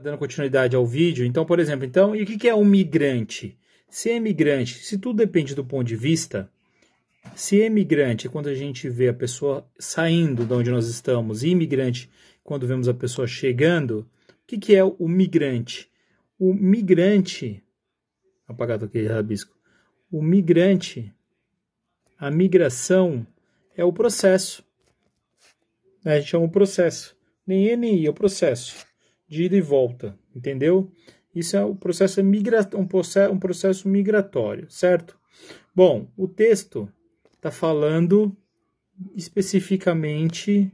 Dando continuidade ao vídeo, então, por exemplo, e o que é um migrante? Se é migrante, se tudo depende do ponto de vista, se é migrante é quando a gente vê a pessoa saindo de onde nós estamos, e imigrante quando vemos a pessoa chegando, o que é o migrante? O migrante, apagado aqui, rabisco, o migrante, a migração é o processo, né? A gente chama o processo, nem E nem I, é o processo de ida e volta, entendeu? Isso é um processo, um processo migratório, certo? Bom, o texto está falando especificamente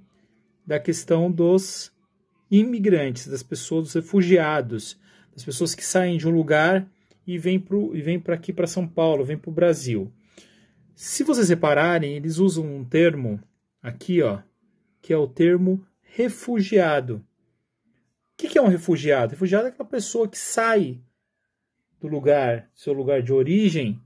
da questão dos imigrantes, das pessoas, dos refugiados, das pessoas que saem de um lugar e vêm para aqui, para São Paulo, vêm para o Brasil. Se vocês repararem, eles usam um termo aqui, ó, que é o termo refugiado. O que é um refugiado? Refugiado é aquela pessoa que sai do lugar, seu lugar de origem,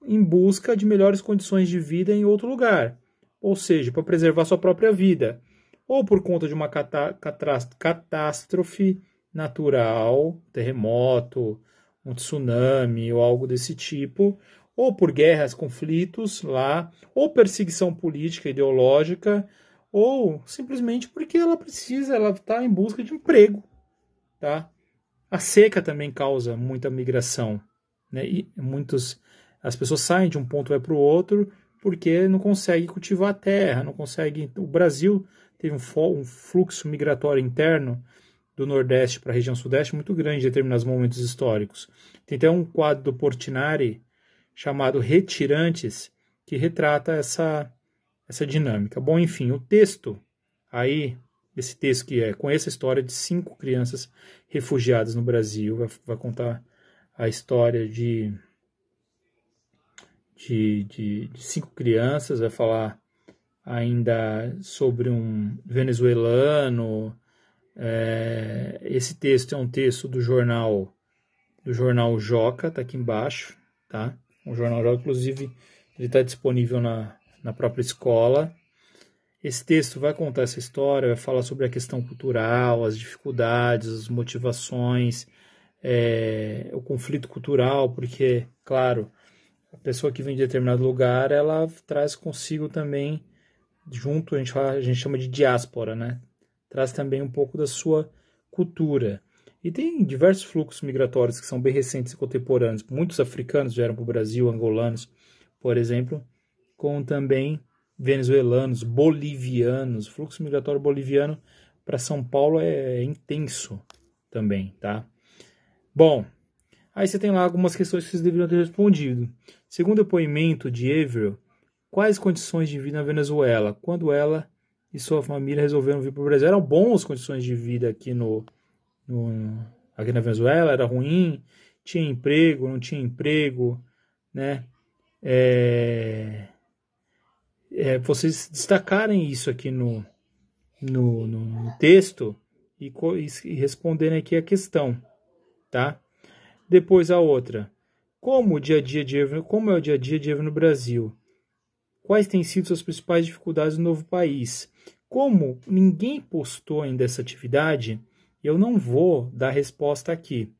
em busca de melhores condições de vida em outro lugar. Ou seja, para preservar sua própria vida. Ou por conta de uma catástrofe natural, terremoto, um tsunami ou algo desse tipo. Ou por guerras, conflitos lá. Ou perseguição política, ideológica. Ou simplesmente porque ela está em busca de emprego, tá? A seca também causa muita migração, né? E as pessoas saem de um ponto e vai para o outro porque não conseguem cultivar a terra, não conseguem. O Brasil teve um fluxo migratório interno do Nordeste para a região Sudeste muito grande em determinados momentos históricos. Tem até um quadro do Portinari chamado Retirantes que retrata essa dinâmica. Bom, enfim, o texto aí, esse texto que conheça a história de 5 crianças refugiadas no Brasil, vai contar a história de 5 crianças, vai falar ainda sobre um venezuelano. Esse texto é um texto do jornal Joca, tá aqui embaixo, tá? O jornal Joca, inclusive, ele está disponível na própria escola. Esse texto vai contar essa história, vai falar sobre a questão cultural, as dificuldades, as motivações, o conflito cultural, porque, claro, a pessoa que vem de determinado lugar, ela traz consigo também, junto, a gente chama de diáspora, né? Traz também um pouco da sua cultura. E tem diversos fluxos migratórios que são bem recentes e contemporâneos. Muitos africanos vieram para o Brasil, angolanos, por exemplo, como também venezuelanos, bolivianos. O fluxo migratório boliviano para São Paulo é intenso também, tá? Bom, aí você tem lá algumas questões que vocês deveriam ter respondido. Segundo o depoimento de Evero, quais condições de vida na Venezuela? Quando ela e sua família resolveram vir para o Brasil, eram boas condições de vida aqui aqui na Venezuela? Era ruim? Tinha emprego? Não tinha emprego? Né? Vocês destacarem isso aqui no texto e responderem aqui a questão, tá? Depois a outra. Como é o dia a dia de Evero no Brasil? Quais têm sido suas principais dificuldades no novo país? Como ninguém postou ainda essa atividade, eu não vou dar resposta aqui.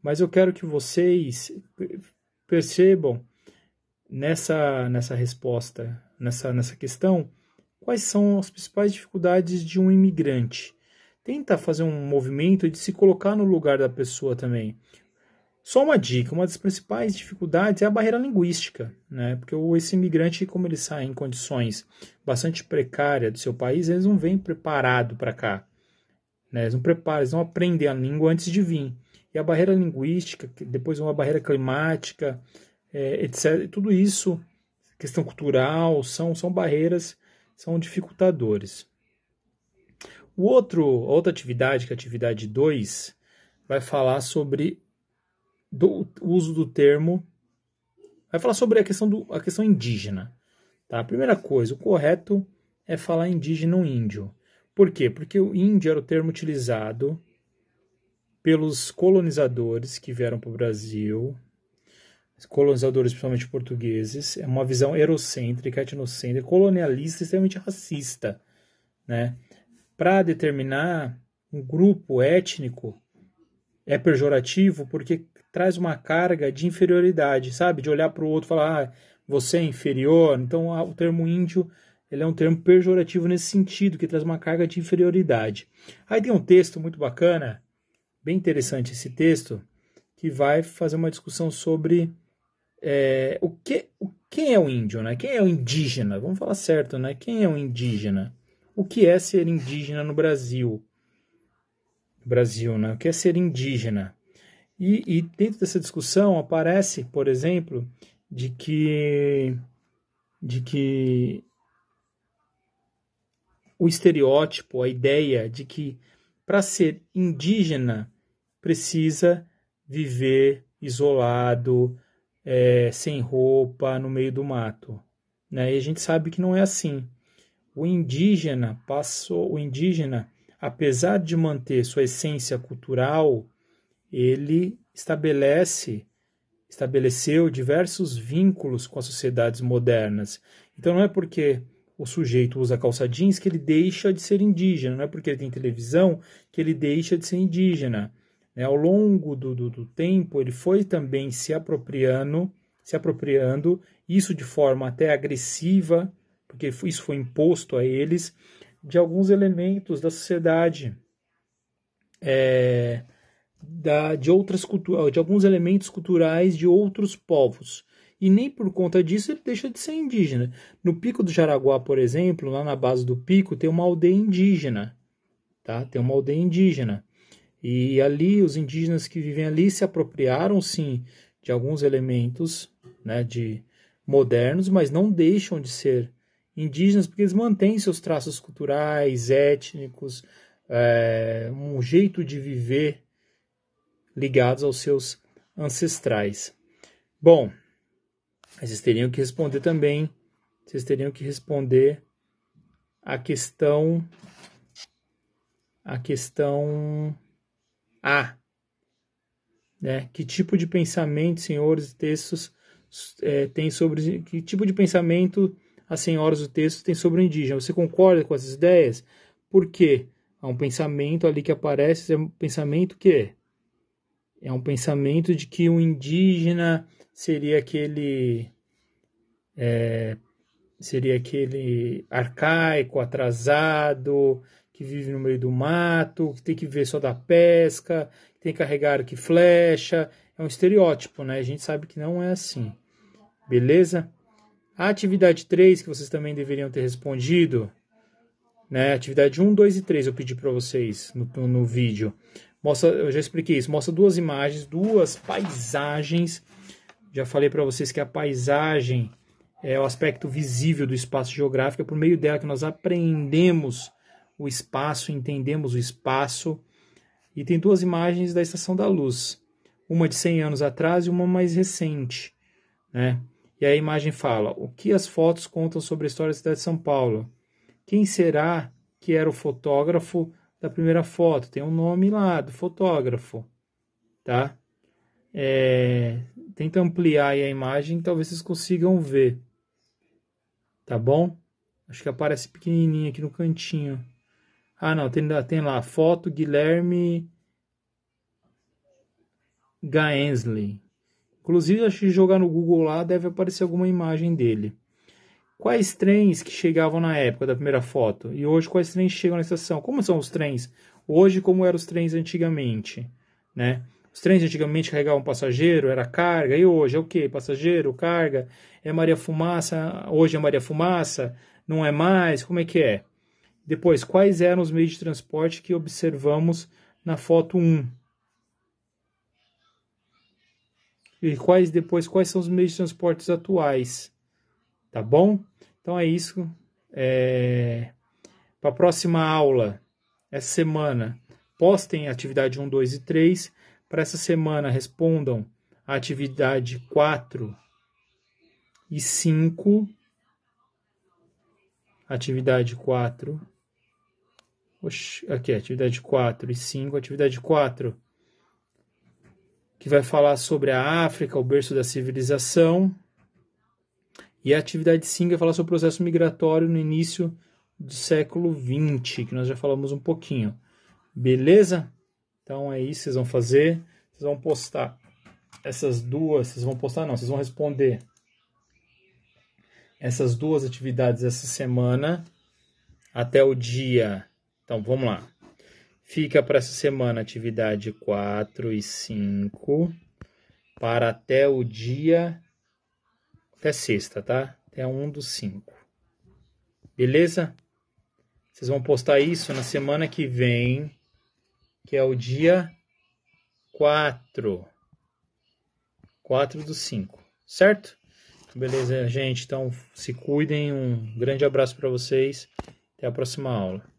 Mas eu quero que vocês percebam nessa resposta, nessa questão, quais são as principais dificuldades de um imigrante. Tenta fazer um movimento de se colocar no lugar da pessoa também. Só uma dica, uma das principais dificuldades é a barreira linguística, né? Porque esse imigrante, como ele sai em condições bastante precárias do seu país, eles não vêm preparados para cá, né? Eles não aprendem a língua antes de vir. E a barreira linguística, depois uma barreira climática, etc. Tudo isso, questão cultural, são barreiras, são dificultadores. A outra atividade, que é a atividade 2, vai falar sobre o uso do termo, vai falar sobre a questão indígena. Tá? A primeira coisa, o correto é falar indígena ou índio. Por quê? Porque o índio era o termo utilizado pelos colonizadores que vieram para o Brasil, colonizadores principalmente portugueses. É uma visão eurocêntrica, etnocêntrica, colonialista, extremamente racista, né? Para determinar um grupo étnico é pejorativo porque traz uma carga de inferioridade, sabe? De olhar para o outro e falar, ah, você é inferior. Então, o termo índio, ele é um termo pejorativo nesse sentido, que traz uma carga de inferioridade. Aí tem um texto muito bacana, bem interessante esse texto, que vai fazer uma discussão sobre quem é o índio, né? Quem é o indígena? Vamos falar certo, né? Quem é o indígena? O que é ser indígena no Brasil? Brasil, né? O que é ser indígena? E dentro dessa discussão aparece, por exemplo, de que o estereótipo, a ideia de que para ser indígena precisa viver isolado, sem roupa, no meio do mato, né? E a gente sabe que não é assim. O indígena, apesar de manter sua essência cultural, ele estabeleceu diversos vínculos com as sociedades modernas. Então não é porque o sujeito usa calça jeans que ele deixa de ser indígena, não é porque ele tem televisão que ele deixa de ser indígena. Ao longo do tempo, ele foi também se apropriando, isso de forma até agressiva, porque isso foi imposto a eles, de alguns elementos da sociedade, de alguns elementos culturais de outros povos. E nem por conta disso ele deixa de ser indígena. No Pico do Jaraguá, por exemplo, lá na base do pico, tem uma aldeia indígena. Tá? Tem uma aldeia indígena. E ali, os indígenas que vivem ali se apropriaram, sim, de alguns elementos, né, modernos, mas não deixam de ser indígenas porque eles mantêm seus traços culturais, étnicos, um jeito de viver ligados aos seus ancestrais. Bom, vocês teriam que responder também, a questão A, né? Que tipo de pensamento, senhores, textos tem sobre... Que tipo de pensamento as senhoras do texto tem sobre o indígena? Você concorda com essas ideias? Por quê? Há um pensamento ali que aparece, é um pensamento que é um pensamento de que o indígena seria aquele arcaico, atrasado, que vive no meio do mato, que tem que viver só da pesca, que tem que carregar arco e flecha. É um estereótipo, né? A gente sabe que não é assim. Beleza? A atividade 3, que vocês também deveriam ter respondido, né? Atividade 1, 2 e 3 eu pedi para vocês no vídeo. Eu já expliquei isso. Mostra duas imagens, duas paisagens. Já falei para vocês que a paisagem é o aspecto visível do espaço geográfico. É por meio dela que nós aprendemos o espaço, entendemos o espaço. E tem duas imagens da Estação da Luz. Uma de 100 anos atrás e uma mais recente, né? E a imagem fala: o que as fotos contam sobre a história da cidade de São Paulo? Quem será que era o fotógrafo da primeira foto? Tem um nome lá do fotógrafo, tá? Tenta ampliar aí a imagem, talvez vocês consigam ver, tá bom? Acho que aparece pequenininho aqui no cantinho. Ah, não, tem lá, foto Guilherme Gaensley. Inclusive, acho que jogar no Google lá deve aparecer alguma imagem dele. Quais trens que chegavam na época da primeira foto? E hoje, quais trens chegam na estação? Como são os trens? Hoje, como eram os trens antigamente, né? Os trens antigamente carregavam passageiro, era carga. E hoje é o quê? Passageiro, carga? É Maria Fumaça? Hoje é Maria Fumaça? Não é mais? Como é que é? Depois, quais eram os meios de transporte que observamos na foto 1? E quais são os meios de transportes atuais? Tá bom? Então é isso. Para a próxima aula, essa semana, postem a atividade 1, 2 e 3. Para essa semana, respondam a atividade 4 e 5. Atividade 4. Aqui, atividade 4 e 5. Atividade 4, que vai falar sobre a África, o berço da civilização. E a atividade 5 vai falar sobre o processo migratório no início do século XX, que nós já falamos um pouquinho. Beleza? Então é isso que vocês vão fazer. Vocês vão postar essas duas, vocês vão postar não, vocês vão responder essas duas atividades essa semana até o dia. Então vamos lá. Fica para essa semana atividade 4 e 5 para até o dia, até sexta, tá? Até 1/5. Beleza? Vocês vão postar isso na semana que vem, que é o dia 4. 4/5, certo? Beleza, gente? Então se cuidem. Um grande abraço para vocês. Até a próxima aula.